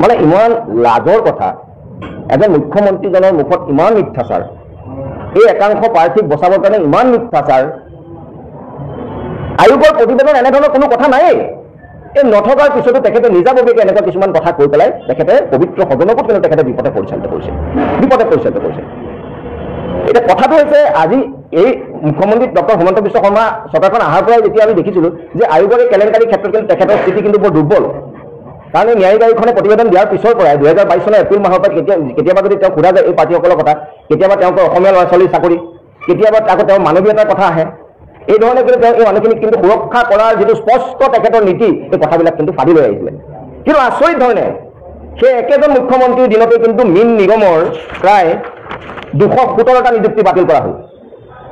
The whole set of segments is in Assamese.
মানে ইমান লাজৰ কথা এজন মুখ্যমন্ত্ৰীজনৰ মুখত ইমান মিথ্যাচাৰ এই একাংশ প্ৰাৰ্থীক বচাবৰ কাৰণে ইমান মিথ্যাচাৰ আয়োগৰ প্ৰতিবেদন এনেধৰণৰ কোনো কথা নাই এই নথকাৰ পিছতো তেখেতে নিজাববীয়াকৈ এনেকুৱা কিছুমান কথা কৈ পেলাই তেখেতে পবিত্ৰ সদনকো কিন্তু তেখেতে বিপদে পৰিচালিত কৰিছে এতিয়া কথাটো হৈছে আজি এই মুখ্যমন্ত্ৰী ডক্টৰ হিমন্ত বিশ্ব শৰ্মা চৰকাৰখন অহাৰ পৰাই যেতিয়া আমি দেখিছিলোঁ যে আয়োগৰ এই কেলেংকাৰী ক্ষেত্ৰত কিন্তু তেখেতৰ স্থিতি কিন্তু বৰ দুৰ্বল কাৰণ এই ন্যায়িক আয়োগখনে প্ৰতিবেদন দিয়াৰ পিছৰ পৰাই 2022 চনৰ এপ্ৰিল মাহৰ পৰা কেতিয়াবা যদি তেওঁ সোধা যায় এই পাৰ্টীসকলৰ কথা কেতিয়াবা তেওঁক অসমীয়া ল'ৰা ছোৱালীৰ চাকৰি কেতিয়াবা আকৌ তেওঁৰ মানৱীয়তাৰ কথা আহে এই ধৰণে কিন্তু তেওঁ এই মানুহখিনিক কিন্তু সুৰক্ষা কৰাৰ যিটো স্পষ্ট তেখেতৰ নীতি এই কথাবিলাক কিন্তু ফাদি লৈ আহিছিলে কিন্তু আচৰিত ধৰণে সেই একেজন মুখ্যমন্ত্ৰীৰ দিনতে কিন্তু মীন নিগমৰ প্ৰায় 217টা নিযুক্তি বাতিল কৰা হ'ল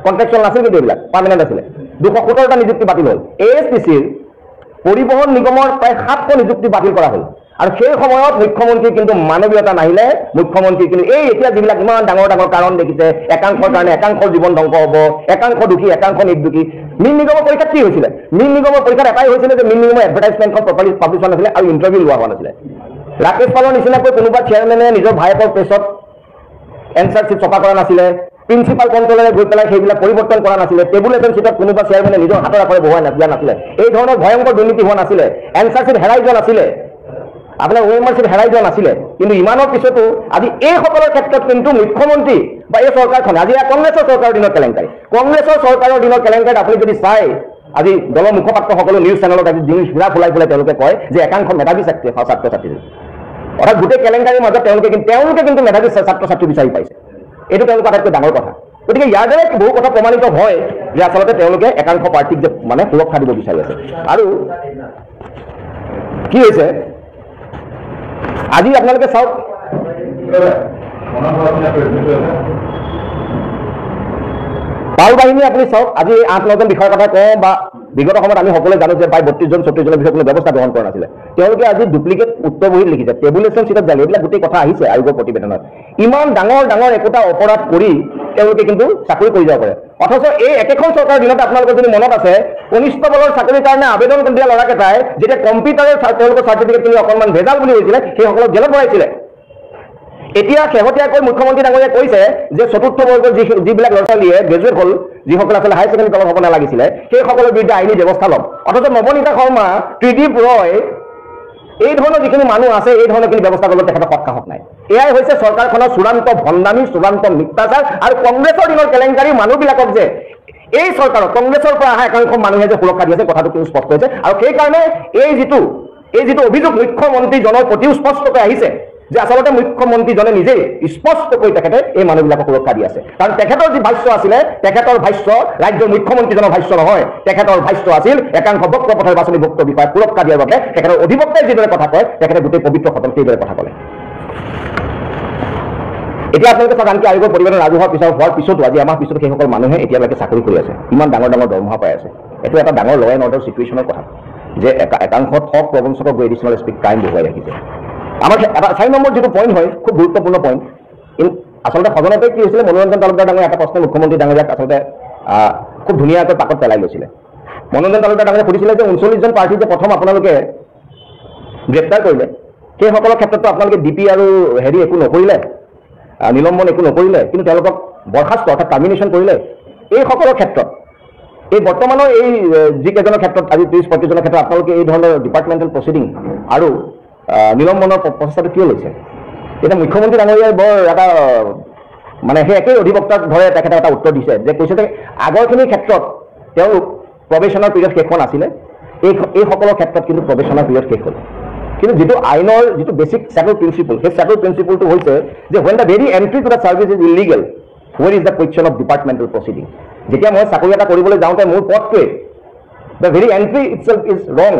কন্ট্ৰেকচুৱেল নাছিল কিন্তু এইবিলাক পাৰ্মানেণ্ট আছিলে 217টা নিযুক্তি বাতিল হ'ল ASTCৰ পৰিবহণ নিগমৰ প্ৰায় 700 নিযুক্তি বাতিল কৰা হ'ল আৰু সেই সময়ত মুখ্যমন্ত্ৰীৰ কিন্তু মানৱীয়তা নাহিলে মুখ্যমন্ত্ৰী কিন্তু এই এতিয়া যিবিলাক ইমান ডাঙৰ ডাঙৰ কাৰণ দেখিছে একাংশৰ কাৰণে একাংশৰ জীৱন ধ্বংস হ'ব একাংশ দুখী একাংশ নিৰ্দোষী মীন নিগমৰ পৰীক্ষাত কি হৈছিলে মীন নিগমৰ পৰীক্ষাত এটাই হৈছিলে যে মীন নিগমৰ এডভাৰটাইজমেণ্টখন প্ৰপাৰলি পাব্লিছ হোৱা নাছিলে আৰু ইণ্টাৰভিউ লোৱা হোৱা নাছিলে ৰাকেশ পালৰ নিচিনাকৈ কোনোবা চেয়াৰমেনে নিজৰ ভায়েকৰ প্ৰেছত এনচাৰ চিট চপা কৰা নাছিলে প্ৰিন্সিপাল কণ্ট্ৰলাৰে গৈ পেলাই সেইবিলাক পৰিৱৰ্তন কৰা নাছিলে টেবুলেশ্যন চিটত কোনোবা চেয়াৰমেনে নিজৰ হাতৰ আখৰে বহুৱাই দিয়া নাছিলে এই ধৰণৰ ভয়ংকৰ দুৰ্নীতি হোৱা নাছিলে এনচাৰ চিট হেৰাই যোৱা নাছিলে আপোনাৰ OMR চিট হেৰাই যোৱা নাছিলে কিন্তু ইমানৰ পিছতো আজি এইসকলৰ ক্ষেত্ৰত কিন্তু মুখ্যমন্ত্ৰী বা এই চৰকাৰখনে আজি কংগ্ৰেছৰ চৰকাৰৰ দিনৰ কেলেংকাৰী কংগ্ৰেছৰ চৰকাৰৰ দিনৰ কেলেংকাৰীত আপুনি যদি চাই আজি দলৰ মুখপাত্ৰসকলে নিউজ চেনেলত আজি জিনিছ ঘূৰা ফুলাই পেলাই তেওঁলোকে কয় যে একাংশ মেধাৱী ছাত্ৰ ছাত্ৰী অৰ্থাৎ গোটেই কেলেংকাৰীৰ মাজত তেওঁলোকে কিন্তু মেধাৱী ছাত্ৰ ছাত্ৰী বিচাৰি পাইছে এইটো তেওঁলোকৰ আটাইতকৈ ডাঙৰ কথা গতিকে ইয়াৰ দ্বাৰা বহু কথা প্ৰমাণিত হয় যে আচলতে তেওঁলোকে একাংশ পাৰ্টীক যে মানে সুৰক্ষা দিব বিচাৰি আছে আৰু কি হৈছে আজি আপোনালোকে চাওক পাল বাহিনী আপুনি চাওক আজি 8-9জন বিষয়াৰ কথা কওঁ বা বিগত সময়ত আমি সকলোৱে জানো যে প্ৰায় 32জন 34জনৰ বিষয়ে কোনো ব্যৱস্থা গ্ৰহণ কৰা নাছিলে তেওঁলোকে আজি ডুপ্লিকেট উত্তৰ বহীত লিখিছে টেবুলেশ্যন চিটত জালি এইবিলাক গোটেই কথা আহিছে আয়োগৰ প্ৰতিবেদনত ইমান ডাঙৰ ডাঙৰ একোটা অপৰাধ কৰি তেওঁলোকে কিন্তু চাকৰি কৰি যাব পাৰে অথচ এই একেখন চৰকাৰৰ দিনত আপোনালোকৰ যদি মনত আছে কনিষ্ঠ বলৰ চাকৰিৰ কাৰণে আবেদন দিয়া ল'ৰাকেইটাই যেতিয়া কম্পিউটাৰৰ তেওঁলোকৰ চাৰ্টিফিকেট কিনি অকণমান ভেজাল বুলি হৈছিলে সেইসকলক জেলত ভৰাইছিলে এতিয়া শেহতীয়াকৈ মুখ্যমন্ত্ৰী ডাঙৰীয়াই কৈছে যে চতুৰ্থ বৰ্গৰ যিবিলাক ল'ৰা ছোৱালীয়ে গ্ৰেজুৱেট হ'ল যিসকল আচলতে হায়াৰ ছেকেণ্ডেৰী তলত হ'ব নালাগিছিলে সেইসকলৰ বিৰুদ্ধে আইনী ব্যৱস্থা ল'ম অথচ নৱনীতা শৰ্মা ত্ৰিদীপ ৰয় এই ধৰণৰ যিখিনি মানুহ আছে এই ধৰণৰ কিন্তু ব্যৱস্থা কৰিবলৈ তেখেতৰ সৎসাহস নাই এয়াই হৈছে চৰকাৰখনৰ চূড়ান্ত ভণ্ডামী চূড়ান্ত মিথ্যাচাৰ আৰু কংগ্ৰেছৰ দিনৰ কেলেংকাৰী মানুহবিলাকক যে এই চৰকাৰৰ কংগ্ৰেছৰ পৰা অহা একাংশ মানুহে যে সুৰক্ষা দি আছে কথাটো কিন্তু স্পষ্ট হৈছে আৰু সেইকাৰণে এই যিটো অভিযোগ মুখ্যমন্ত্ৰীজনৰ প্ৰতিও স্পষ্টকৈ আহিছে যে আচলতে মুখ্যমন্ত্ৰীজনে নিজেই স্পষ্টকৈ তেখেতে এই মানুহবিলাকক সুৰক্ষা দি আছে কাৰণ তেখেতৰ যি ভাষ্য আছিলে তেখেতৰ ভাষ্য ৰাজ্যৰ মুখ্যমন্ত্ৰীজনৰ ভাষ্য নহয় তেখেতৰ ভাষ্য আছিল একাংশ বক্তপথৰ বাছনি ভুক্ত বিষয়াক সুৰক্ষা দিয়াৰ বাবে তেখেতৰ অধিবক্তাই যিদৰে কথা কয় তেখেতে গোটেই পবিত্ৰ সদন সেইদৰে কথা ক'লে এতিয়া আপোনালোকে চাওক আনকি আয়োগৰ প্ৰতিবেদন ৰাজু হোৱাৰ পিছতো আজি আমাৰ পিছতো সেইসকল মানুহে এতিয়ালৈকে চাকৰি কৰি আছে ইমান ডাঙৰ ডাঙৰ দৰমহা পাই আছে এইটো এটা ডাঙৰ ল এণ্ড অৰ্ডাৰ চিটুৱেশ্যনৰ কথা যে একাংশ ঠগ প্ৰবঞ্চকক গৈ এডিশ্যনেল এছ পিক ক্ৰাইম বহুৱাই ৰাখিছে আমাৰ এটা 4 নম্বৰ যিটো পইণ্ট হয় খুব গুৰুত্বপূৰ্ণ পইণ্ট আচলতে সদনতে কি হৈছিলে মনোৰঞ্জন তালুকদাৰ ডাঙৰীয়া এটা প্ৰশ্ন মুখ্যমন্ত্ৰী ডাঙৰীয়াক আচলতে খুব ধুনীয়াকৈ পাকত পেলাই লৈছিলে মনোৰঞ্জন তালুকদাৰ ডাঙৰীয়াই সুধিছিলে যে 39জন প্ৰাৰ্থী যে প্ৰথম আপোনালোকে গ্ৰেপ্তাৰ কৰিলে সেইসকলৰ ক্ষেত্ৰতো আপোনালোকে ডিপি আৰু হেৰি একো নকৰিলে নিলম্বন একো নকৰিলে কিন্তু তেওঁলোকক বৰ্খাস্ত অৰ্থাৎ টাৰ্মিনেশ্যন কৰিলে এইসকলৰ ক্ষেত্ৰত এই বৰ্তমানৰ এই যিকেইজনৰ ক্ষেত্ৰত আজি 30-35জনৰ ক্ষেত্ৰত আপোনালোকে এই ধৰণৰ ডিপাৰ্টমেণ্টেল প্ৰচিডিং আৰু নিলম্বনৰ প্ৰচেষ্টাটো কিয় লৈছে এতিয়া মুখ্যমন্ত্ৰী ডাঙৰীয়াই বৰ এটা মানে সেই একেই অধিবক্তাক ধৰে তেখেতে এটা উত্তৰ দিছে যে কৈছে যে আগৰখিনিৰ ক্ষেত্ৰত তেওঁলোক প্ৰবেশনৰ পিৰিয়ড শেষ হোৱা নাছিলে এইসকলৰ ক্ষেত্ৰত কিন্তু প্ৰবেশনৰ পিৰিয়ড শেষ হ'ল কিন্তু যিটো আইনৰ যিটো বেছিক চেটেল প্ৰিন্সিপল সেই চেটেল প্ৰিন্সিপলটো হৈছে যে when the very entry to the service is illegal where is the question of departmental proceeding যেতিয়া মই চাকৰি এটা কৰিবলৈ যাওঁতে মোৰ পথটোৱে the very entry itself is wrong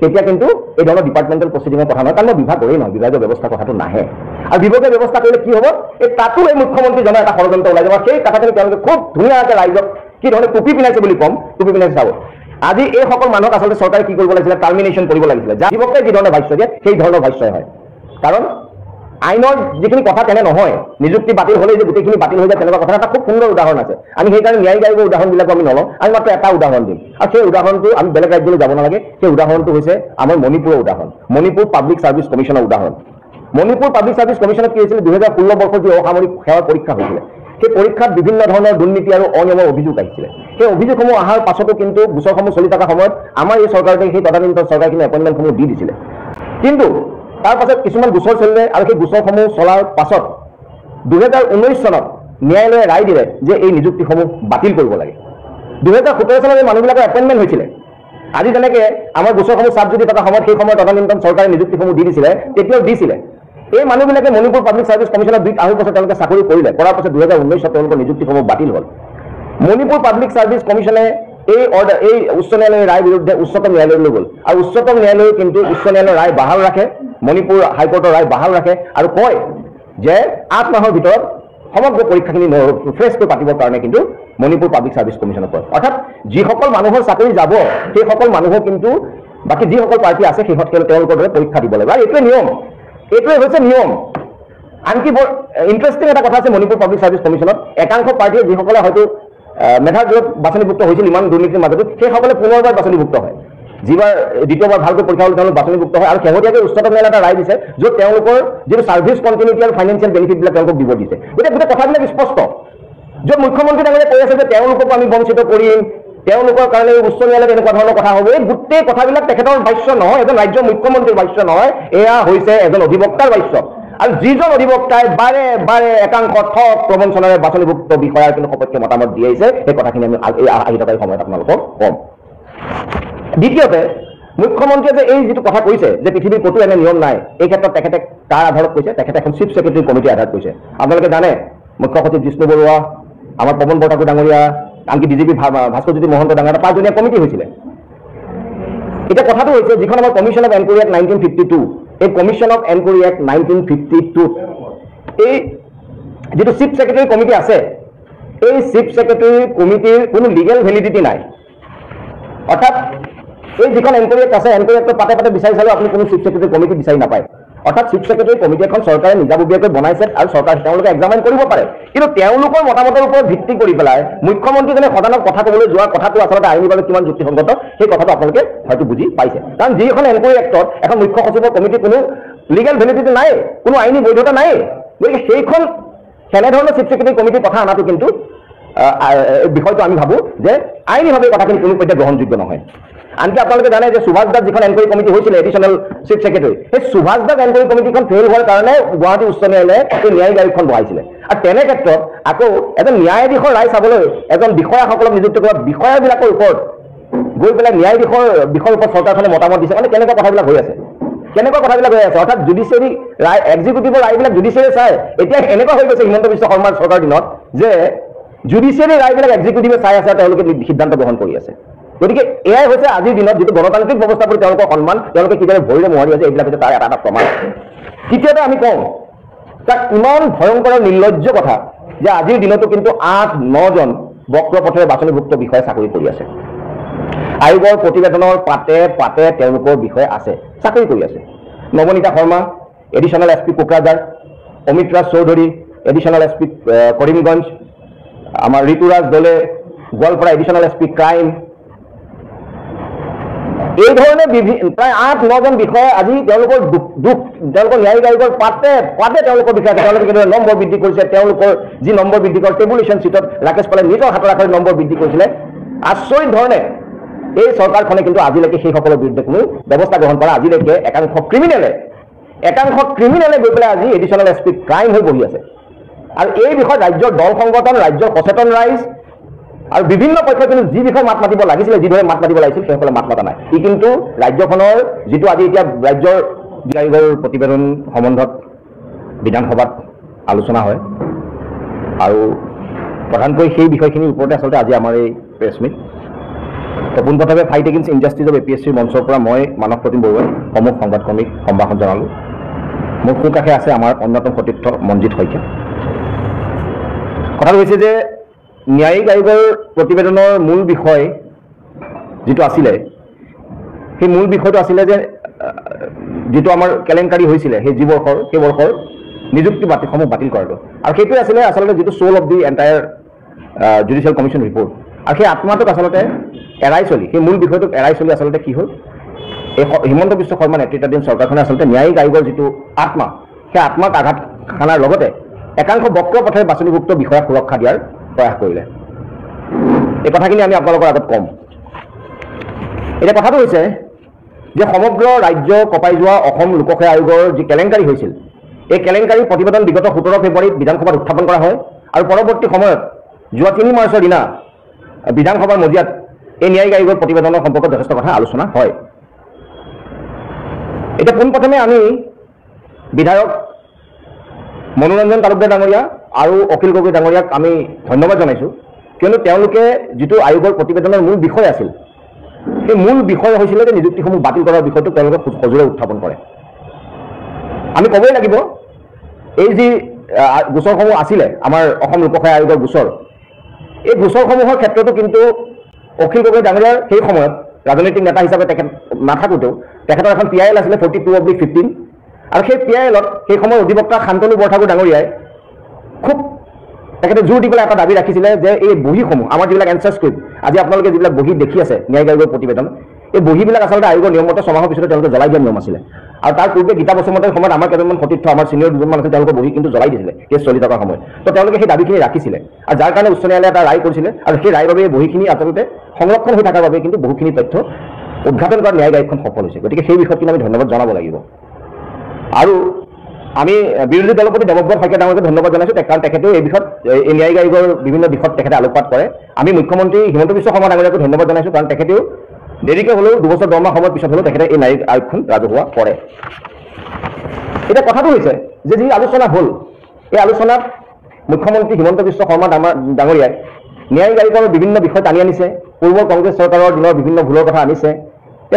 তেতিয়া কিন্তু এই ধৰণৰ ডিপাৰ্টমেণ্টেল প্ৰচিডিঙৰ কথা নহয় কাৰণ মই বিভাগৰেই নহয় বিভাগীয় ব্যৱস্থা কথাটো নাহে আৰু বিভাগীয় ব্যৱস্থা কৰিলে কি হ'ব এই তাতো এই মুখ্যমন্ত্ৰীজনৰ এটা ষড়যন্ত্ৰ ওলাই যাব সেই কথাখিনি তেওঁলোকে খুব ধুনীয়াকৈ ৰাইজক কি ধৰণে টুপি পিন্ধাইছে বুলি ক'ম টুপি পিন্ধাইছে চাব আজি এইসকল মানুহক আচলতে চৰকাৰে কি কৰিব লাগিছিলে টাৰ্মিনেশ্যন কৰিব লাগিছিলে যাৰ বিপক্ষে যি ধৰণৰ ভাষ্য দিয়ে সেই ধৰণৰ ভাষ্যই হয় কাৰণ আইনৰ যিখিনি কথা তেনে নহয় নিযুক্তি বাতিল হ'লে যে গোটেইখিনি বাতিল হৈ যায় তেনেকুৱা কথা এটা খুব সুন্দৰ উদাহৰণ আছে আমি সেইকাৰণে ন্যায়িক আয়োগৰ উদাহৰণবিলাক আমি নলওঁ আমি মাত্ৰ এটা উদাহৰণ দিম আৰু সেই উদাহৰণটো আমি বেলেগ ৰাজ্যলৈ যাব নালাগে সেই উদাহৰণটো হৈছে আমাৰ মণিপুৰৰ উদাহৰণ মণিপুৰ পাব্লিক চাৰ্ভিচ কমিশ্যনৰ উদাহৰণ মণিপুৰ পাব্লিক সাৰ্ভিস কমিশনত কি হৈছিল 2016 বৰ্ষৰ যি অসামৰিক সেৱাৰ পৰীক্ষা হৈছিল সেই পৰীক্ষাত বিভিন্ন ধৰণৰ দুৰ্নীতি আৰু অনিয়মৰ অভিযোগ আহিছিল সেই অভিযোগসমূহ অহাৰ পাছতো কিন্তু গোচৰসমূহ চলি থকা সময়ত আমাৰ এই চৰকাৰে সেই তদানীন্তন চৰকাৰখিনি এপইণ্টমেণ্টসমূহ দি দিছিলে কিন্তু তাৰ পাছত কিছুমান গোচৰ চলিলে আৰু সেই গোচৰসমূহ চলাৰ পাছত 2019 চনত ন্যায়ালয়ে ৰায় দিলে যে এই নিযুক্তিসমূহ বাতিল কৰিব লাগে 2017 চনত এই মানুহবিলাকৰ এপইণ্টমেণ্ট হৈছিলে আজি যেনেকে আমাৰ গোচৰসমূহ চাপ যদি থকা সময়ত সেই সময়ত তদানীন্তন চৰকাৰে নিযুক্তিসমূহ দি দিছিলে তেতিয়াও দিছিলে এই মানুহবিলাকে মণিপুৰ পাব্লিক সাৰ্ভিস কমিশনত 2.5 বছৰ তেওঁলোকে চাকৰি কৰিলে কৰাৰ পাছত 2019 চনত তেওঁলোকৰ নিযুক্তিসমূহ বাতিল হ'ল মণিপুৰ পাব্লিক সাৰ্ভিস কমিশনে এই অৰ্ডাৰ এই উচ্চ ন্যায়ালয়ৰ ৰায় বিৰুদ্ধে উচ্চতম ন্যায়ালয়লৈ গ'ল আৰু উচ্চতম ন্যায়ালয়ে কিন্তু উচ্চ ন্যায়ালয়ৰ ৰায় বাহাল ৰাখে মণিপুৰ হাইকোৰ্টৰ ৰায় বাহাল ৰাখে আৰু কয় যে 8 মাহৰ ভিতৰত সমগ্ৰ পৰীক্ষাখিনি ফ্ৰেছকৈ পাতিবৰ কাৰণে কিন্তু মণিপুৰ পাব্লিক সাৰ্ভিস কমিশনক কয় অৰ্থাৎ যিসকল মানুহৰ চাকৰি যাব সেই সকল মানুহক কিন্তু বাকি যিসকল পাৰ্টি আছে সেই তেওঁলোকৰ দৰে পৰীক্ষা দিব লাগে আৰু এইটোৱে নিয়ম এইটোৱে হৈছে নিয়ম আনকি বৰ ইণ্টাৰেষ্টিং এটা কথা আছে মণিপুৰ পাব্লিক সাৰ্ভিস কমিশনত একাংশ পাৰ্টিয়ে যিসকলে হয়তো মেধাৰ জোৰত বাছনিভুক্ত হৈছিল ইমান দুৰ্নীতিৰ মাজতো সেইসকলে পুনৰবাৰ বাছনিভুক্ত হয় যিবাৰ দ্বিতীয়বাৰ ভালকৈ পৰীক্ষা হ'ল তেওঁলোক বাছনিভুক্ত হয় আৰু শেহতীয়াকৈ উচ্চতম ন্যায়ালয়ে এটা ৰায় দিছে য'ত তেওঁলোকৰ যিটো ছাৰ্ভিচ কণ্টিনিউটি আৰু ফাইনেন্সিয়েল বেনিফিটবিলাক তেওঁলোকক দিব দিছে গতিকে গোটেই কথাবিলাক স্পষ্ট য'ত মুখ্যমন্ত্ৰী ডাঙৰীয়াই কৈ আছে যে তেওঁলোককো আমি বঞ্চিত কৰিম তেওঁলোকৰ কাৰণে উচ্চ ন্যায়ালয়ত এনেকুৱা ধৰণৰ কথা হ'ব এই গোটেই কথাবিলাক তেখেতৰ ভাষ্য নহয় এজন ৰাজ্যৰ মুখ্যমন্ত্ৰীৰ ভাষ্য নহয় এয়া হৈছে এজন অধিবক্তাৰ ভাষ্য আৰু যিজন অধিবক্তাই বাৰে বাৰে একাংশ ঠগ প্ৰবঞ্চনাৰে বাছনিভুক্ত বিষয়াৰ কিন্তু সপক্ষে মতামত দি আহিছে সেই কথাখিনি আমি আহি থকা সময়ত আপোনালোকক কম দ্বিতীয়তে মুখ্যমন্ত্ৰীয়ে যে এই যিটো কথা কৈছে যে পৃথিৱীৰ ক'তো এনে নিয়ম নাই এই ক্ষেত্ৰত তেখেতে কাৰ আধাৰত কৈছে তেখেতে এখন চিফ ছেক্ৰেটাৰী কমিটিৰ আধাৰত কৈছে আপোনালোকে জানে মুখ্য সচিব জিষ্ণু বৰুৱা আমাৰ পৱন বৰঠাকুৰ ডাঙৰীয়া আনকি ডিজিপি ভাস্কৰজ্যোতি মহন্ত ডাঙৰীয়া 5জনীয়া কমিটি হৈছিলে এটা কথাটো হৈছে যিখন আমাৰ কমিশন অফ এনকুৱাৰী এক্ট 1952 এই কমিশন অফ এনকুৱাৰী এক্ট 1952 এই যেটো চিফ সেক্ৰেটাৰি কমিটি আছে এই চিফ সেক্ৰেটাৰি কমিটিৰ কোনো লিগেল ভ্যালিডিটি নাই অৰ্থাৎ এই যিখন এনকুৱাৰী এক্ট আছে এনকুৱাৰী এক্টৰ পাতে পাতে বিচাৰি চালেও আপুনি কোনো চিফ সেক্ৰেটাৰি কমিটি বিচাৰি নাপায় অৰ্থাৎ চিফ সেক্ৰেটাৰি কমিটি এখন চৰকাৰে নিজাববীয়াকৈ বনাইছে আৰু চৰকাৰ তেওঁলোকে এক্সামিন কৰিব পাৰে কিন্তু তেওঁলোকৰ মতামতৰ ওপৰত ভিত্তি কৰি পেলাই মুখ্যমন্ত্ৰীজনে সদনত কথা ক'বলৈ যোৱা কথাটো আচলতে আইনীভাৱে কিমান যুক্তিসংগত সেই কথাটো আপোনালোকে হয়তো বুজি পাইছে কাৰণ যিখন এনকুৱাৰী এক্টত এখন মুখ্য সচিবৰ কমিটি কোনো লিগেল ভ্যালিডিটি নাই কোনো আইনী বৈধতা নাই গতিকে সেইখন সেনেধৰণৰ চিফ সেক্ৰেটাৰি কমিটিৰ কথা আনাটো কিন্তু বিষয়টো আমি ভাবো যে আইনীভাৱে কথাখিনি কোনো পধ্যে গ্ৰহণযোগ্য নহয় আনকি আপোনালোকে জানে যে সুভাষ দাস যিখন এনকুৱাৰী কমিটি হৈছিল এডিশনাল চিফ সেক্ৰেটাৰি সেই সুভাষ দাস এনকুৱাৰী কমিটিখন ফেইল হোৱাৰ কাৰণে গুৱাহাটী উচ্চ ন্যায়ালয়ে এই ন্যায়িক আয়োগখন বহাইছিলে আৰু তেনে ক্ষেত্ৰত আকৌ এজন ন্যায়াধীশৰ ৰায় চাবলৈ এজন বিষয়াসকলক নিযুক্ত কৰা বিষয়াবিলাকৰ ওপৰত গৈ পেলাই ন্যায়াধীশৰ বিষয়ৰ ওপৰত চৰকাৰখনে মতামত দিছে মানে কেনেকুৱা কথাবিলাক হৈ আছে অৰ্থাৎ জুডিচিয়াৰী ৰায় এক্সিকিউটিভৰ ৰায়বিলাক জুডিচিয়াৰী চাই এতিয়া এনেকুৱা হৈ গৈছে হিমন্ত বিশ্ব শৰ্মাৰ চৰকাৰ দিনত যে জুডিচিয়াৰী ৰায়বিলাক এক্সিকিউটিভে চাই আছে তেওঁলোকে সিদ্ধান্ত গ্ৰহণ কৰি আছে গতিকে এয়াই হৈছে আজিৰ দিনত যেটো গণতান্ত্ৰিক ব্যৱস্থা প্ৰতি তেওঁলোকৰ সন্মান তেওঁলোকে কিদৰে ভৰিৰে মোহাৰি আছে এইবিলাক হৈছে তাৰ এটা প্ৰমাণ তৃতীয়তে আমি কওঁ তাক ইমান ভয়ংকৰ নিৰ্লজ্জ কথা যে আজিৰ দিনতো কিন্তু 8-9 জন বক্ৰপথেৰে বাছনিভুক্ত বিষয়ে চাকৰি কৰি আছে আয়োগৰ প্ৰতিবেদনৰ পাতে পাতে তেওঁলোকৰ বিষয়ে আছে চাকৰি কৰি আছে নৱনীতা শৰ্মা এডিশনাল এসপি কোকৰাঝাৰ অমিত ৰাজ চৌধুৰী এডিশনাল এসপি কৰিমগঞ্জ আমাৰ ঋতুৰাজ দলে গোৱালপাৰা এডিশনাল এসপি ক্ৰাইম এই ধৰণে প্ৰায় 8-9 জন বিষয়ে আজি তেওঁলোকৰ দুখ তেওঁলোকৰ ন্যায়িক আয়োগৰ পাতে পাতে তেওঁলোকৰ বিষয়ে তেওঁলোকে কিদৰে নম্বৰ বৃদ্ধি কৰিছে তেওঁলোকৰ যি নম্বৰ বৃদ্ধি কৰে টেবুলেশ্যন চিটত ৰাকেশ পালে নিজৰ হাতৰ আখৰে নম্বৰ বৃদ্ধি কৰিছিলে আচৰিত ধৰণে এই চৰকাৰখনে কিন্তু আজিলৈকে সেই সকলৰ বিৰুদ্ধে কোনো ব্যৱস্থা গ্ৰহণ কৰা আজিলৈকে একাংশ ক্ৰিমিনেলে গৈ পেলাই আজি এডিশনাল এসপি ক্ৰাইম হৈ বহি আছে আৰু এই বিষয়ত ৰাজ্যৰ দল সংগঠন ৰাজ্যৰ সচেতন ৰাইজ আৰু বিভিন্ন পক্ষই কিন্তু যি বিষয়ে মাত মাতিব লাগিছিলে যিদৰে মাত মাতিব লাগিছিল সেইসকলে মাত মাতা নাই ই কিন্তু ৰাজ্যখনৰ যিটো আজি এতিয়া ৰাজ্যৰ আয়োগৰ প্ৰতিবেদন সম্বন্ধত বিধানসভাত আলোচনা হয় আৰু প্ৰধানকৈ সেই বিষয়খিনিৰ ওপৰতে আচলতে আজি আমাৰ এই প্ৰেছ মিট পোনপ্ৰথমে ফাইট এগেইনষ্ট ইনজাষ্টিছ অফ APSCৰ মঞ্চৰ পৰা মই মানৱ প্ৰতিম বৰুৱাই সমূহ সংবাদকৰ্মীক সম্ভাষণ জনালোঁ মোৰ সোঁকাষে আছে আমাৰ অন্যতম সতীৰ্থ মনজিৎ শইকীয়া কথাটো হৈছে যে ন্যায়িক আয়োগৰ প্ৰতিবেদনৰ মূল বিষয় যেটো আছিলে সেই মূল বিষয়টো আছিলে যে যেটো আমাৰ কেলেংকাৰী হৈছিলে সেই বৰ্ষৰ নিযুক্তি বাতিলসমূহ বাতিল কৰাটো আৰু সেইটোৱে আছিলে আচলতে যেটো soul of the entire judicial commission report আৰু সেই আত্মাটোক আচলতে এৰাই চলি সেই মূল বিষয়টোক এৰাই চলি আচলতে কি হ'ল এই হিমন্ত বিশ্ব শৰ্মা নেতৃত্বাধীন চৰকাৰখনে আচলতে ন্যায়িক আয়োগৰ যেটো আত্মা সেই আত্মাক আঘাত সানাৰ লগতে একাংশ বক্ৰ পথেৰে বাছনিভুক্ত বিষয়াক সুৰক্ষা দিয়াৰ প্ৰয়াস কৰিলে। এই কথাখিনি আমি আপোনালোকৰ আগত ক'ম। এতিয়া কথাটো হৈছে যে সমগ্ৰ ৰাজ্য কঁপাই যোৱা অসম লোকসেৱা আয়োগৰ যি কেলেংকাৰী হৈছিল, এই কেলেংকাৰী প্ৰতিবেদন বিগত 17 ফেব্ৰুৱাৰীত বিধানসভাত উত্থাপন কৰা হয় আৰু পৰৱৰ্তী সময়ত যোৱা 3 মাৰ্চৰ দিনা বিধানসভাৰ মজিয়াত এই ন্যায়িক আয়োগৰ প্ৰতিবেদনৰ সম্পৰ্কত যথেষ্ট কথা আলোচনা হয়। এতিয়া পোনপ্ৰথমে আমি বিধায়ক মনোৰঞ্জন তালুকদাৰ ডাঙৰীয়া আৰু অখিল গগৈ ডাঙৰীয়াক আমি ধন্যবাদ জনাইছোঁ, কিয়নো তেওঁলোকে যিটো আয়োগৰ প্ৰতিবেদনৰ মূল বিষয় আছিল, সেই মূল বিষয় হৈছিলে যে নিযুক্তিসমূহ বাতিল কৰাৰ বিষয়টো তেওঁলোকে সজোৰে উত্থাপন কৰে। আমি ক'বই লাগিব, এই যি গোচৰসমূহ আছিলে আমাৰ অসম লোকসেৱা আয়োগৰ গোচৰ, এই গোচৰসমূহৰ ক্ষেত্ৰতো কিন্তু অখিল গগৈ ডাঙৰীয়াৰ সেই সময়ত ৰাজনৈতিক নেতা হিচাপে তেখেত নাথাকোঁতেও তেখেতৰ এখন PIL আছিলে 42/15, আৰু সেই PILত সেই সময়ৰ অধিবক্তা শান্তনু বৰঠাকুৰ ডাঙৰীয়াই খুব তেখেতে জোৰ দি পেলাই এটা দাবী ৰাখিছিলে যে এই বহীসমূহ আমাৰ যিবিলাক এনচাৰ স্ক্ৰিপ্ট, আজি আপোনালোকে যিবিলাক বহী দেখি আছে ন্যায়িক আয়োগৰ প্ৰতিবেদন, এই বহীবিলাক আচলতে আয়োগৰ নিয়মমতে 6 মাহৰ পিছতে তেওঁলোকে জ্বলাই দিয়াৰ নিয়ম আছিলে। আৰু তাৰ পূৰ্বে গীতা বসুমতাৰীৰ সময়ত আমাৰ কেইজনমান সতীৰ্থ, আমাৰ ছিনিয়ৰ দুজনমান আছিল, তেওঁলোকে বহী কিন্তু জ্বলাই দিছিলে কেছ চলি থকাৰ সময়ত। তো তেওঁলোকে সেই দাবীখিনি ৰাখিছিলে আৰু যাৰ কাৰণে উচ্চ ন্যায়ালয়ে এটা ৰায় কৰিছিলে, আৰু সেই ৰায়ৰ বাবে এই বহীখিনি আচলতে সংৰক্ষণ হৈ থকাৰ বাবে কিন্তু বহুখিনি তথ্য উদ্ঘাটন কৰা ন্যায়িক আয়োগখন সফল হৈছে। গতিকে সেই বিষয়ত কিন্তু আমি ধন্যবাদ জনাব লাগিব। আৰু আমি বিৰোধী দলৰ প্ৰতি দেৱব্ৰত শইকীয়া ডাঙৰীয়াকে ধন্যবাদ জনাইছোঁ, কাৰণ তেখেতেও এই বিষয়ত এই ন্যায়িক আয়োগৰ বিভিন্ন দিশত তেখেতে আলোকপাত কৰে। আমি মুখ্যমন্ত্ৰী হিমন্ত বিশ্ব শৰ্মা ডাঙৰীয়াকো ধন্যবাদ জনাইছোঁ, কাৰণ তেখেতেও দেৰিকৈ হ'লেও 2 বছৰ 10 মাহ সময়ৰ পিছত হ'লেও তেখেতে এই ন্যায়িক আয়োগখন ৰাজহুৱা কৰে। এতিয়া কথাটো হৈছে যে যি আলোচনা হ'ল, এই আলোচনাত মুখ্যমন্ত্ৰী হিমন্ত বিশ্ব শৰ্মা ডাঙৰীয়াই ন্যায়িক আয়োগৰ বিভিন্ন বিষয় টানি আনিছে, পূৰ্বৰ কংগ্ৰেছ চৰকাৰৰ দিনৰ বিভিন্ন ভুলৰ কথা আনিছে।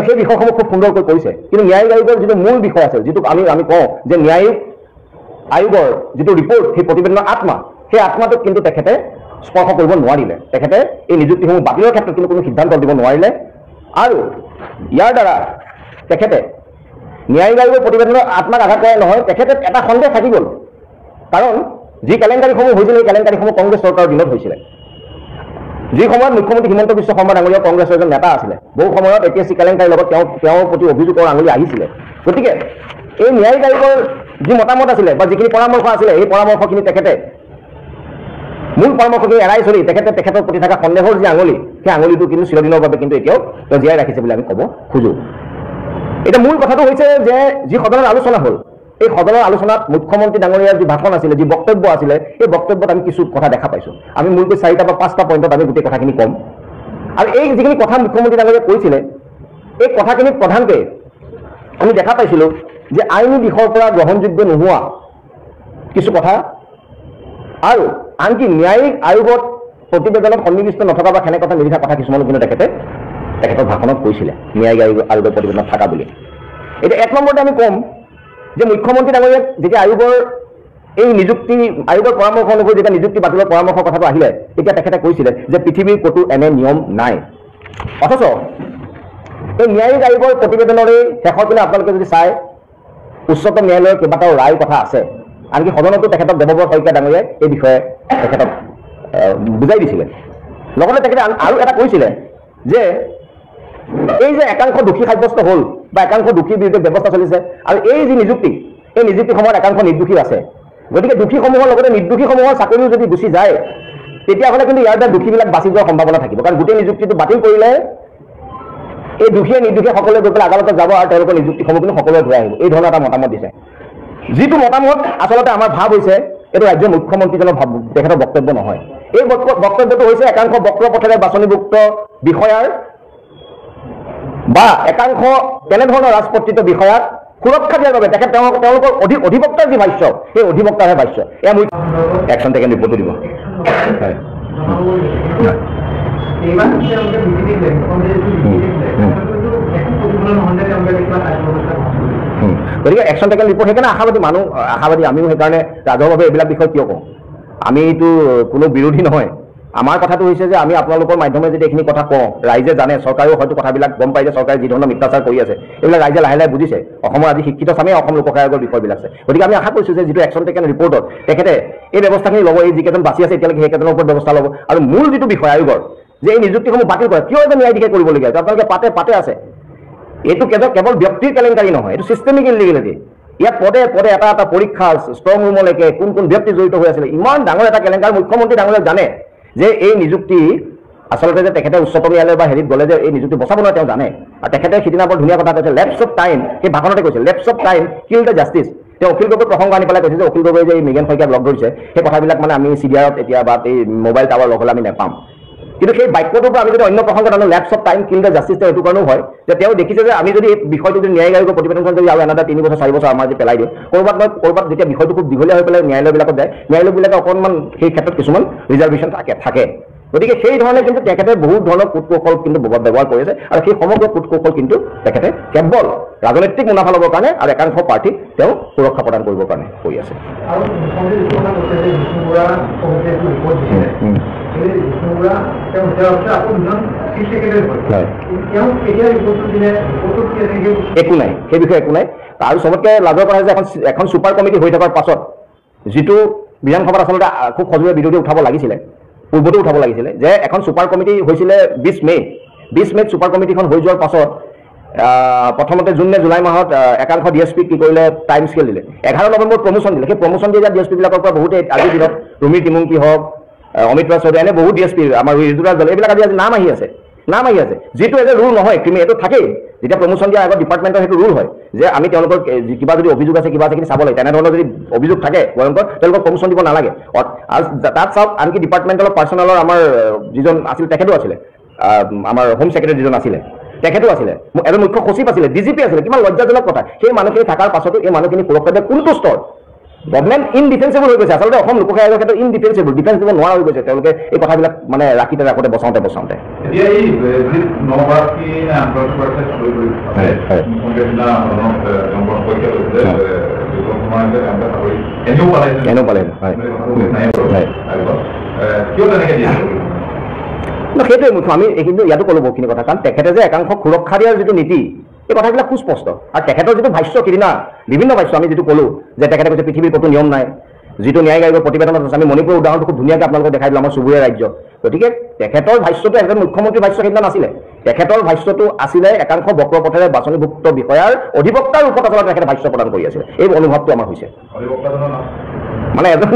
সেই বিষয়সমূহ খুব সুন্দৰকৈ কৰিছে, কিন্তু ন্যায়িক আয়োগৰ যিটো মূল বিষয় আছিল, যিটো আমি কওঁ যে ন্যায়িক আয়োগৰ যিটো ৰিপৰ্ট, সেই প্ৰতিবেদনৰ আত্মা, সেই আত্মাটোক কিন্তু তেখেতে স্পৰ্শ কৰিব নোৱাৰিলে। তেখেতে এই নিযুক্তিসমূহ বাতিলৰ ক্ষেত্ৰত কিন্তু কোনো সিদ্ধান্ত দিব নোৱাৰিলে, আৰু ইয়াৰ দ্বাৰা তেখেতে ন্যায়িক আয়োগৰ প্ৰতিবেদনৰ আত্মাক আঘাত কৰাই নহয়, তেখেতে এটা সন্দেহ থাকি গ'ল। কাৰণ যি কেলেংকাৰীসমূহ হৈছিল, সেই কেলেংকাৰীসমূহ কংগ্ৰেছ চৰকাৰৰ দিনত হৈছিলে, যি সময়ত মুখ্যমন্ত্ৰী হিমন্ত বিশ্ব শৰ্মা ডাঙৰীয়া কংগ্ৰেছৰ এজন নেতা আছিলে। বহু সময়ত APSC কেলেংকাৰীৰ লগত তেওঁৰ প্ৰতি অভিযোগৰ আঙুলি আহিছিলে। গতিকে এই ন্যায়িক আয়োগৰ যি মতামত আছিলে বা যিখিনি পৰামৰ্শ আছিলে, এই পৰামৰ্শখিনি তেখেতে মূল পৰামৰ্শখিনি এৰাই চলি তেখেতৰ প্ৰতি থকা সন্দেহৰ যি আঙুলি, সেই আঙুলিটো কিন্তু চিৰদিনৰ বাবে কিন্তু এতিয়াও তেওঁ জীয়াই ৰাখিছে বুলি আমি ক'ব খোজোঁ। এতিয়া মূল কথাটো হৈছে যে যি সদনৰ আলোচনা হ'ল, এই সদনৰ আলোচনাত মুখ্যমন্ত্ৰী ডাঙৰীয়াৰ যি ভাষণ আছিলে, যি বক্তব্য আছিলে, এই বক্তব্যত আমি কিছু কথা দেখা পাইছোঁ। আমি মূলকৈ 4টা বা 5টা পইণ্টত আমি গোটেই কথাখিনি ক'ম। আৰু এই যিখিনি কথা মুখ্যমন্ত্ৰী ডাঙৰীয়াই কৈছিলে, এই কথাখিনিত প্ৰধানকৈ আমি দেখা পাইছিলোঁ যে আইনী দিশৰ পৰা গ্ৰহণযোগ্য নোহোৱা কিছু কথা, আৰু আনকি ন্যায়িক আয়োগত প্ৰতিবেদনত সন্নিৱিষ্ট নথকা বা সেনে কথা নিলিখা কথা কিছুমানো কিন্তু তেখেতৰ ভাষণত কৈছিলে ন্যায়িক আয়োগৰ প্ৰতিবেদনত থকা বুলি। এতিয়া 1 নম্বৰতে আমি ক'ম যে মুখ্যমন্ত্ৰী ডাঙৰীয়াক যেতিয়া এই নিযুক্তি আয়োগৰ পৰামৰ্শ অনুসৰি যেতিয়া নিযুক্তি বাতিলৰ পৰামৰ্শৰ কথাটো আহিলে, তেতিয়া তেখেতে কৈছিলে যে পৃথিৱীৰ ক'তো এনে নিয়ম নাই। অথচ এই ন্যায়িক আয়োগৰ প্ৰতিবেদনৰে শেষৰ পিনে আপোনালোকে যদি চায়, উচ্চতম ন্যায়ালয়ৰ কেইবাটাও ৰায়ৰ কথা আছে। আনকি সদনতো তেখেতক দেৱব্ৰত শইকীয়া ডাঙৰীয়াই এই বিষয়ে তেখেতক বুজাই দিছিলে। লগতে তেখেতে আৰু এটা কৈছিলে যে এই যে একাংশ দোষী সাব্যস্ত হ'ল বা একাংশ দোষীৰ বিৰুদ্ধে ব্যৱস্থা চলিছে, আৰু এই যি নিযুক্তি, এই নিযুক্তিসমূহত একাংশ নিৰ্দোষী আছে। গতিকে দোষীসমূহৰ লগতে নিৰ্দোষীসমূহৰ চাকৰিও যদি গুচি যায়, তেতিয়াহ'লে কিন্তু ইয়াৰ দ্বাৰা দোষীবিলাক বাচি যোৱাৰ সম্ভাৱনা থাকিব। কাৰণ গোটেই নিযুক্তিটো বাতিল কৰিলে এই দোষীয়ে নিৰ্দোষীয়ে সকলোৱে গৈ পেলাই আদালতত যাব আৰু তেওঁলোকৰ নিযুক্তিসমূহ কিন্তু সকলোৱে ঘূৰাই আহিব। এই ধৰণৰ এটা মতামত দিছে, যিটো মতামত আচলতে আমাৰ ভাৱ হৈছে এইটো ৰাজ্যৰ মুখ্যমন্ত্ৰীজনৰ তেখেতৰ বক্তব্য নহয়। এই বক্তব্যটো হৈছে একাংশ বক্ৰ পথেৰে বাছনিভুক্ত বিষয়াৰ বা একাংশ তেনেধৰণৰ ৰাজপত্ৰিত বিষয়াক সুৰক্ষা দিয়াৰ বাবে তেওঁলোকৰ অধিবক্তাৰ যি ভাষ্য, সেই অধিবক্তাৰহে ভাষ্য। এয়া মই একশ্যন টেকেন ৰিপৰ্টটো দিব। গতিকে একশ্যন টেকেন ৰিপৰ্ট, সেইকাৰণে আশাবাদী আমিও সেইকাৰণে ৰাজহুৱাভাৱে এইবিলাক বিষয় কিয় কওঁ, আমিতো কোনো বিৰোধী নহয়। আমাৰ কথাটো হৈছে যে আমি আপোনালোকৰ মাধ্যমে যদি এইখিনি কথা কওঁ, ৰাইজে জানে, চৰকাৰেও হয়তো কথাবিলাক গম পাই যে চৰকাৰে যি ধৰণৰ মিথ্যাচাৰ কৰি আছে, এইবিলাক ৰাইজে লাহে লাহে বুজিছে। অসমৰ আজি শিক্ষিত চামেই অসম লোকসেৱা আয়োগৰ বিষয়বিলাক আছে। গতিকে আমি আশা কৰিছোঁ যে যিটো একশ্যন টেকেন ৰিপৰ্টত তেখেতে এই ব্যৱস্থাখিনি ল'ব, এই যিকেইজন বাচি আছে এতিয়ালৈকে সেইকেইজনৰ ওপৰত ব্যৱস্থা ল'ব। আৰু মূল যিটো বিষয় আয়োগৰ যে এই নিযুক্তিসমূহ বাতিল কৰে, কিয় এজন ন্যায়াধীশে কৰিবলগীয়া হৈছে? আপোনালোকে পাতে আছে। এইটো কেৱল ব্যক্তিৰ কেলেংকাৰী নহয়, এইটো ছিষ্টেমিক ইলিগেলিটি। ইয়াত পদে পদে এটা এটা পৰীক্ষা ষ্ট্ৰং ৰুমলৈকে কোন কোন ব্যক্তি জড়িত হৈ আছিলে ইমান ডাঙৰ এটা কেলেংকাৰ মুখ্যমন্ত্ৰী ডাঙৰে জানে যে এই নিযুক্তি আচলতে যে তেখেতে উচ্চতম ন্যায়ালয় বা হেৰিত গ'লে যে এই নিযুক্তি বচাব নোৱাৰে তেওঁ জানে আৰু তেখেতে সিদিনা বৰ ধুনীয়া কথা কৈছে লেপছ অফ টাইম সেই ভাষণতে কৈছে lapse of time kill the justice তেওঁ অখিল গগৈ প্ৰসংগ আনি পেলাই কৈছে যে অখিল গগৈ যে এই মৃগেন শইকীয়াক লগ ধৰিছে সেই কথাবিলাক মানে আমি চিডিআৰত এতিয়া বা এই মোবাইল টাৱাৰ লগ হ'লে আমি নাপাম কিন্তু সেই বাক্যটোৰ পৰা আমি যদি অন্য প্ৰসংগত আনো lapse of time kill the justice তেওঁ এইটো কাৰণেও হয় যে তেওঁ দেখিছে যে আমি যদি এই বিষয়টো যদি ন্যায়িক আয়োগৰ প্ৰতিবেদনখন যদি আৰু এটা 3 বছৰ 4 বছৰ আমাৰ যদি পেলাই দিওঁ ক'ৰবাত যেতিয়া বিষয়টো খুব দীঘলীয়া হৈ পেলাই ন্যায়ালয়বিলাকত যায় ন্যায়ালয়বিলাকে অকণমান সেই ক্ষেত্ৰত কিছুমান ৰিজাৰ্ভেশ্যন থাকে গতিকে সেই ধৰণে কিন্তু তেখেতে বহুত ধৰণৰ কূটকৌশল কিন্তু ব্যৱহাৰ কৰি আছে আৰু সেই সমগ্ৰ কূটকৌশল কিন্তু তেখেতে কেৱল ৰাজনৈতিক মুনাফা ল'বৰ কাৰণে আৰু একাংশ পাৰ্টিক তেওঁ সুৰক্ষা প্ৰদান কৰিবৰ কাৰণে কৰি আছে একো নাই সেই বিষয়ে একো নাই আৰু চবতকৈ লাজৰ কথা যে এখন ছুপাৰ কমিটি হৈ থকাৰ পাছত যিটো বিধানসভাত আচলতে খুব সজোৰে বিৰোধী উঠাব লাগিছিলে পূৰ্বতে উঠাব লাগিছিলে যে এখন ছুপাৰ কমিটি হৈছিলে 20 মে'ত ছুপাৰ কমিটিখন হৈ যোৱাৰ পাছত প্ৰথমতে জুন নে জুলাই মাহত একাংশ ডিএছপিক কি কৰিলে টাইম স্কেল দিলে 11 নৱেম্বৰত প্ৰমোশ্যন দিলে সেই প্ৰমোশ্যন দিয়া ডিএছপিবিলাকৰ পৰা বহুতে আজিৰ দিনত ৰুমি টিমুংকি হওক অমিত ৰাজ চৌধুৰী এনে বহুত ডিএছপি আমাৰ ঋতুৰাজ দল এইবিলাক আজি নাম আহি আছে যিটো এজ এ ৰুল নহয় ক্ৰিমি এইটো থাকেই যেতিয়া প্ৰমোশ্যন দিয়াৰ আগত ডিপাৰ্টমেণ্টৰ সেইটো ৰুল হয় যে আমি তেওঁলোকৰ কিবা যদি অভিযোগ আছে কিবা আছে চাব লাগে তেনেধৰণৰ যদি অভিযোগ থাকে ভয়ংকৰ তেওঁলোকক প্ৰমোশ্যন দিব নালাগে আৰু তাত চাওক আনকি ডিপাৰ্টমেণ্টেল পাৰ্চনেলৰ আমাৰ যিজন আছিল তেখেতো আছিলে আমাৰ হোম ছেক্ৰেটাৰী যিজন আছিলে তেখেতো আছিলে এজন মুখ্য সচিব আছিলে ডিজিপি আছিলে কিমান লজ্জাজনক কথা সেই মানুহখিনি থকাৰ পাছতো এই মানুহখিনি সুৰক্ষা দিয়ে কোনটো স্তৰ গভৰ্ণমেণ্ট ইনডিফেন্সিবল হৈ গৈছে আচলতে অসম লোকসেৱা আয়োগৰ ক্ষেত্ৰত ইনডিফেন্সিবল ডিফেন্স দিব নোৱাৰা হৈ গৈছে তেওঁলোকে এই কথাবিলাক মানে ৰাখোঁতে বচাওঁতে সেইটোৱে মুখ্য আমি কিন্তু ইয়াতো ক'লো বহুখিনি কথা কাৰণ তেখেতে যে একাংশ সুৰক্ষা দিয়াৰ যিটো নীতি এই কথাবিলাক সুস্পষ্ট আৰু তেখেতৰ যিটো ভাষ্য সিদিনা বিভিন্ন ভাষ্য আমি যিটো ক'লো যে তেখেতে কৈছে পৃথিৱীৰ ক'তো নিয়ম নাই যিটো ন্যায়িক আয়োগৰ প্ৰতিবেদনত আছে আমি মণিপুৰৰ উদাহৰণটো খুব ধুনীয়াকৈ আপোনালোকক দেখাই দিলোঁ আমাৰ চুবুৰীয়া ৰাজ্য গতিকে তেখেতৰ ভাষ্যটো এজন মুখ্যমন্ত্ৰীৰ ভাষ্য সিদিনা নাছিলে তেখেতৰ ভাষ্যটো আছিলে একাংশ বক্ৰপথেৰে বাছনিভুক্ত বিষয়াৰ অধিবক্তাৰ ৰূপত আচলতে তেখেতে ভাষ্য প্ৰদান কৰি আছিলে এই অনুভৱটো আমাৰ হৈছে মানে এজন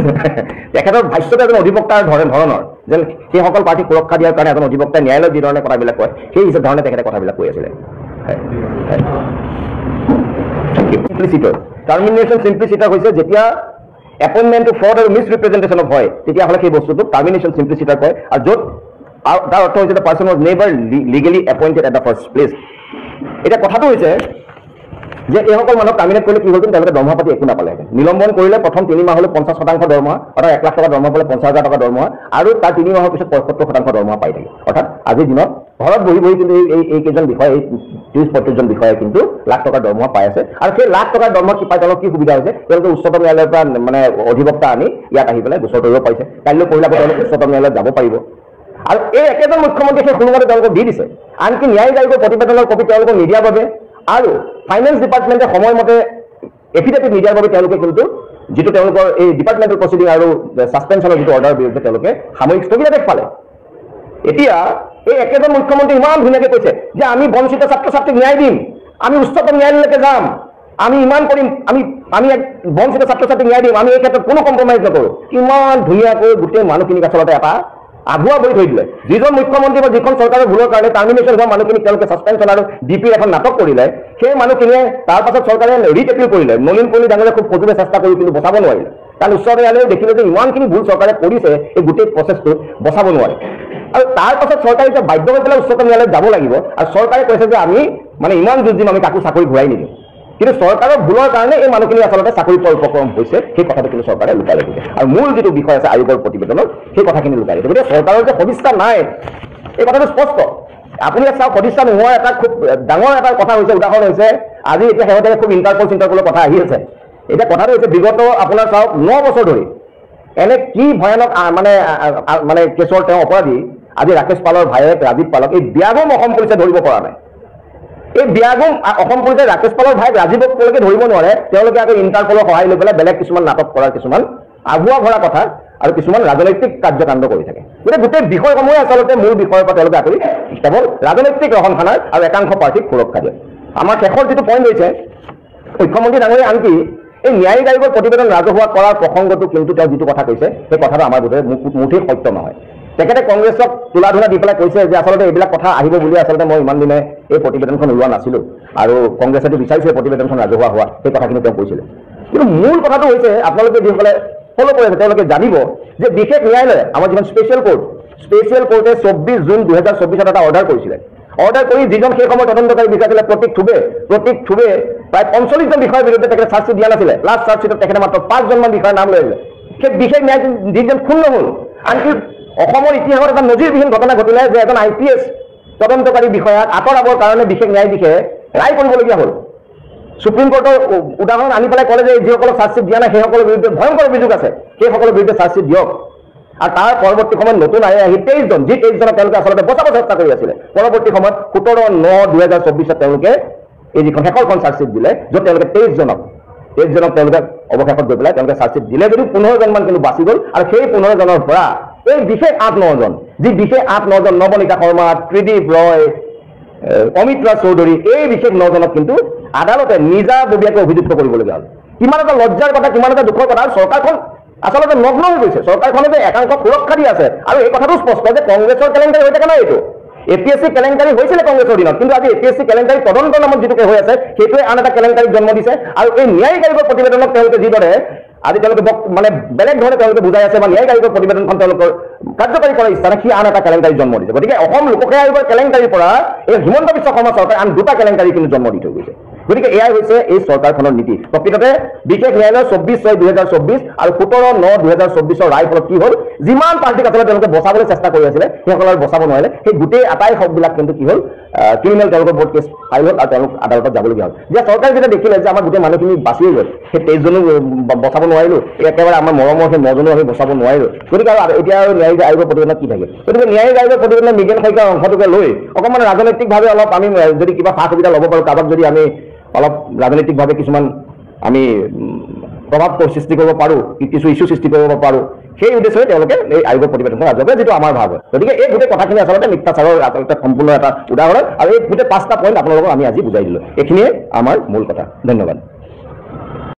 তেখেতৰ ভাষ্যটো এজন অধিবক্তাৰ ধৰণৰ যেন সেইসকল পাৰ্টিক সুৰক্ষা দিয়াৰ কাৰণে এজন অধিবক্তাই ন্যায়ালয়ত যি ধৰণে কথাবিলাক কয় সেই ধৰণে তেখেতে কথাবিলাক কৈ আছিলে টাৰ্মিনেশ্যন চিম্প্লিচিটাৰ হৈছে যেতিয়া এপইণ্টমেণ্টটো ফ্ৰড আৰু মিছ ৰিপ্ৰেজেণ্টেশ্যন হয় তেতিয়াহ'লে সেই বস্তুটো টাৰ্মিনেশ্যন চিম্প্লিচিটাৰ কয় আৰু য'ত তাৰ অৰ্থ হৈছে the person was never legally appointed at the first place এতিয়া কথাটো হৈছে যে এইসকল মানুহক টাৰ্মিনেট কৰিলে কি হ'ল তেওঁলোকে দৰমহা পাতি একো নাপালেহেঁতেন নিলম্বন কৰিলে প্ৰথম 3 মাহলৈ 50% দৰমহা অৰ্থাৎ 1 লাখ টকা দৰমহা পালে 50,000 টকা দৰমহা আৰু তাৰ 3 মাহৰ পিছত 75% দৰমহা পাই থাকে অৰ্থাৎ আজিৰ দিনত ঘৰত বহি কিন্তু এই কেইজন বিষয়া এই 30-35 জন বিষয়াই কিন্তু লাখ টকাৰ দৰমহা পাই আছে আৰু সেই লাখ টকাৰ দৰমহা কি পাই তেওঁলোকৰ কি সুবিধা হৈছে তেওঁলোকে উচ্চতম ন্যায়ালয়ৰ পৰা মানে অধিবক্তা আনি ইয়াত আহি পেলাই গোচৰ কৰিব পাৰিছে কাইলৈ পঢ়িলে তেওঁলোকে উচ্চতম ন্যায়ালয়ত যাব পাৰিব আৰু এই একেজন মুখ্যমন্ত্ৰীয়ে সেই সুবিধাটো তেওঁলোকক দি দিছে আনকি ন্যায়িক আয়োগৰ প্ৰতিবেদনৰ কপি তেওঁলোকক নিদিয়াৰ বাবে আৰু ফাইনেন্স ডিপাৰ্টমেণ্টে সময়মতে এফিডেভিট নিদিয়াৰ বাবে তেওঁলোকে কিন্তু যিটো তেওঁলোকৰ এই ডিপাৰ্টমেণ্টেল প্ৰচিডিং আৰু ছাছপেনশ্যনৰ যিটো অৰ্ডাৰৰ বিৰুদ্ধে তেওঁলোকে সাময়িক স্থগিতাদেশ পালে এতিয়া এই একেজন মুখ্যমন্ত্ৰী ইমান ধুনীয়াকৈ কৈছে যে আমি বঞ্চিত ছাত্ৰ ছাত্ৰীক ন্যায় দিম আমি উচ্চতম ন্যায়ালয়লৈকে যাম আমি ইমান কৰিম আমি বঞ্চিত ছাত্ৰ ছাত্ৰীক ন্যায় দিম আমি এই ক্ষেত্ৰত কোনো কম্প্ৰমাইজ নকৰোঁ ইমান ধুনীয়াকৈ গোটেই মানুহখিনিক আচলতে এটা আগুৱা বহি থৈ দিলে যিজন মুখ্যমন্ত্ৰী বা যিখন চৰকাৰৰ ভুলৰ কাৰণে টাৰ্মিনেশ্যন হোৱা মানুহখিনিক তেওঁলোকে ছাছপেনশ্যন আৰু ডিপিৰ এখন নাটক কৰিলে সেই মানুহখিনিয়ে তাৰ পাছত চৰকাৰে ৰিট এপিল কৰিলে নলিন কলি ডাঙৰে খুব সজোৰে চেষ্টা কৰি কিন্তু বচাব নোৱাৰিলে কাৰণ উচ্চ ন্যায়ালয়ে দেখিলে যে ইমানখিনি ভুল চৰকাৰে কৰিছে এই গোটেই প্ৰচেছটো বচাব নোৱাৰে আৰু তাৰ পাছত চৰকাৰে এতিয়া বাধ্য হৈ পেলাই উচ্চতম ন্যায়ালয়ত যাব লাগিব আৰু চৰকাৰে কৈছে যে আমি মানে ইমান যুঁজ দিম আমি কাকো চাকৰি ঘূৰাই নিদিওঁ কিন্তু চৰকাৰৰ ভুলৰ কাৰণে এই মানুহখিনি আচলতে চাকৰি পোৱাৰ উপক্ৰম হৈছে সেই কথাটো কিন্তু চৰকাৰে লুকাই ৰাখিছে আৰু মূল যিটো বিষয় আছে আয়োগৰ প্ৰতিবেদনত সেই কথাখিনি লুকাই ৰাখিছে গতিকে চৰকাৰৰ যে সদিচ্ছা নাই এই কথাটো স্পষ্ট আপুনি চাওক সদিচ্ছা নোহোৱাৰ এটা খুব ডাঙৰ এটা কথা হৈছে উদাহৰণ হৈছে আজি এতিয়া শেহতীয়াকৈ খুব ইণ্টাৰপলৰ কথা আহি আছে এতিয়া কথাটো হৈছে বিগত আপোনাৰ চাওক 9 বছৰ ধৰি এনে কি ভয়ানক মানে কেছৰ তেওঁ অপৰাধী আজি ৰাকেশ পালৰ ভায়েক ৰাজীৱ পালক এই বিয়াগম অসম পুলিচে ধৰিব পৰা নাই এই বিয়াগম অসম পুলিচে ৰাকেশ পালৰ ভায়েক ৰাজীৱক তেওঁলোকে ধৰিব নোৱাৰে তেওঁলোকে আকৌ ইণ্টাৰপলৰ সহায় লৈ পেলাই বেলেগ কিছুমান নাটক কৰাৰ কিছুমান আগুৱা ভৰা কথা আৰু কিছুমান ৰাজনৈতিক কাৰ্যকাণ্ড কৰি থাকে গতিকে গোটেই বিষয়সমূহে আচলতে মূল বিষয়ৰ পৰা তেওঁলোকে আঁতৰি কেৱল ৰাজনৈতিক ৰহন খানাৰ আৰু একাংশ পাৰ্টিক সুৰক্ষা দিয়ে আমাৰ শেষৰ যিটো পইণ্ট হৈছে মুখ্যমন্ত্ৰী ডাঙৰীয়া আনকি এই ন্যায়িক আয়োগৰ প্ৰতিবেদন ৰাজহুৱা কৰাৰ প্ৰসংগটো কিন্তু তেওঁ যিটো কথা কৈছে সেই কথাটো আমাৰ বোধহয় মুঠেই সত্য নহয়। তেখেতে কংগ্ৰেছক তোলা ধৰা দি পেলাই কৈছে যে আচলতে এইবিলাক কথা আহিব বুলি আচলতে মই ইমান দিনে এই প্ৰতিবেদনখন ওলোৱা নাছিলোঁ আৰু কংগ্ৰেছেতো বিচাৰিছে প্ৰতিবেদনখন ৰাজহুৱা হোৱা, সেই কথাখিনি তেওঁ কৈছিলে। কিন্তু মূল কথাটো হৈছে আপোনালোকে যিসকলে ফ'ল' কৰি আছে তেওঁলোকে জানিব যে বিশেষ ন্যায়ালয়ে আমাৰ যিখন স্পেচিয়েল কোৰ্টে 24 জুন 2024 এটা অৰ্ডাৰ কৰিছিলে। অৰ্ডাৰ কৰি যিজন সেই সময়ত তদন্তকাৰী বিষয়া আছিলে প্ৰতীক থুবে প্ৰায় 45জন বিষয়ৰ বিৰুদ্ধে তেখেতে চাৰ্জশ্বিট দিয়া নাছিলে। লাষ্ট চাৰ্জশ্বিটত তেখেতে মাত্ৰ 5জনমান বিষয়াৰ নাম লৈ আহিলে। সেই বিশেষ ন্যায় যিজন ক্ষুণ্ণ হ'ল। আনকি অসমৰ ইতিহাসত এটা নজিৰবিহীন ঘটনা ঘটিলে যে এজন IPS তদন্তকাৰী বিষয়াক আঁতৰাবৰ কাৰণে বিশেষ ন্যায়াধীশে ৰায় কৰিবলগীয়া হ'ল। সুপ্ৰিম কোৰ্টৰ উদাহৰণ আনি পেলাই ক'লে যে যিসকলক চাৰ্জশ্বিট দিয়া নাই সেইসকলৰ বিৰুদ্ধে ভয়ংকৰ অভিযোগ আছে, সেইসকলৰ বিৰুদ্ধে চাৰ্জশ্বিট দিয়ক। আৰু তাৰ পৰৱৰ্তী সময়ত নতুন আহি 23জন, যি 23জনক তেওঁলোকে আচলতে বচাব চেষ্টা কৰি আছিলে। পৰৱৰ্তী সময়ত 17/9/2024 তেওঁলোকে এই যিখন শেষৰখন চাৰ্জশ্বিট দিলে, য'ত তেওঁলোকে 23জনক তেওঁলোকে অৱশেষত গৈ পেলাই তেওঁলোকে চাৰ্জশ্বিট দিলে যদিও 15জনমান কিন্তু বাচি গ'ল। আৰু সেই 15জনৰ পৰা এই বিশেষ 8-9জন, যি বিশেষ 8-9জন, নৱনীতা শৰ্মা, ত্ৰিদীপ ৰয়, অমিত ৰাজ চৌধুৰী, এই বিশেষ 9জনক কিন্তু আদালতে নিজাববীয়াকৈ অভিযুক্ত কৰিবলগীয়া হ'ল। কিমান এটা লজ্জাৰ কথা, কিমান এটা দুখৰ কথা। আৰু চৰকাৰখন আচলতে নগ্ন হৈ গৈছে। চৰকাৰখনে যে একাংশ সুৰক্ষা দি আছে আৰু এই কথাটো স্পষ্ট যে কংগ্ৰেছৰ কেলেংকাৰী হৈ থাকে নাই এইটো। APSC কেলেংকাৰী হৈছিলে কংগ্ৰেছৰ দিনত, কিন্তু আজি APSC কেলেংকাৰী তদন্তৰ নামত যিটোকে হৈ আছে সেইটোৱে আন এটা কেলেংকাৰীক জন্ম দিছে। আৰু এই ন্যায়িক আয়োগৰ প্ৰতিবেদনক তেওঁলোকে যিদৰে আজি তেওঁলোকে মানে বেলেগ ধৰণে তেওঁলোকে বুজাই আছে বা ন্যায়িক আয়োগৰ প্ৰতিবেদনখন তেওঁলোকৰ কাৰ্যকাৰী কৰাৰ ইচ্ছা নাই, সি আন এটা কেলেংকাৰী জন্ম দিছে। গতিকে অসম লোকসেৱা আয়োগৰ কেলেংকাৰীৰ পৰা এই হিমন্ত বিশ্ব শৰ্মা চৰকাৰে আন দুটা কেলেংকাৰী কিন্তু জন্ম দি থৈ গৈছে। গতিকে এয়াই হৈছে এই চৰকাৰখনৰ নীতি। প্ৰকৃততে বিশেষ ন্যায়ালয়ৰ 24/6/2024 আৰু 17/9/2024 ৰায়ৰ ফলত কি হ'ল, যিমান পাৰ্টিক আচলতে তেওঁলোকে বচাবলৈ চেষ্টা কৰি আছিলে সেইসকলৰ বচাব নোৱাৰিলে। সেই গোটেই আটাই সববিলাক কিন্তু কি হ'ল, ক্ৰিমিনেল তেওঁলোকৰ বৰ্ড কেছ ফাইল হ'ল আৰু তেওঁলোক আদালতত যাবলগীয়া হ'ল। যে চৰকাৰে যেতিয়া দেখিলে যে আমাৰ গোটেই মানুহখিনি বাচিয়ে গ'ল, সেই 23জনো বচাব নোৱাৰিলোঁ, একেবাৰে আমাৰ মৰমৰ সেই 9জনো আমি বচাব নোৱাৰিলোঁ। গতিকে আৰু এতিয়া আৰু ন্যায়িক আয়োগৰ প্ৰতিবেদনত কি থাকে। গতিকে ন্যায়িক আয়োগৰ প্ৰতিবেদনত মৃগেন শইকীয়াৰ অংশটোকে লৈ অকণমান ৰাজনৈতিকভাৱে অলপ আমি যদি কিবা সা সুবিধা ল'ব পাৰোঁ, কাৰোবাক যদি আমি অলপ ৰাজনৈতিকভাৱে কিছুমান আমি প্ৰভাৱ সৃষ্টি কৰিব পাৰোঁ, কিছু ইছ্যু সৃষ্টি কৰিব পাৰোঁ, সেই উদ্দেশ্যে তেওঁলোকে এই আয়োগৰ প্ৰতিবেদনখন ৰাজহুৱা, যিটো আমাৰ ভাৱ হয়। গতিকে এই গোটেই কথাখিনি আচলতে মিথ্যাচাৰৰ আচলতে সম্পূৰ্ণ এটা উদাহৰণ। আৰু এই গোটেই 5টা পইণ্ট আপোনালোকক আমি আজি বুজাই দিলোঁ। এইখিনিয়ে আমাৰ মূল কথা। ধন্যবাদ।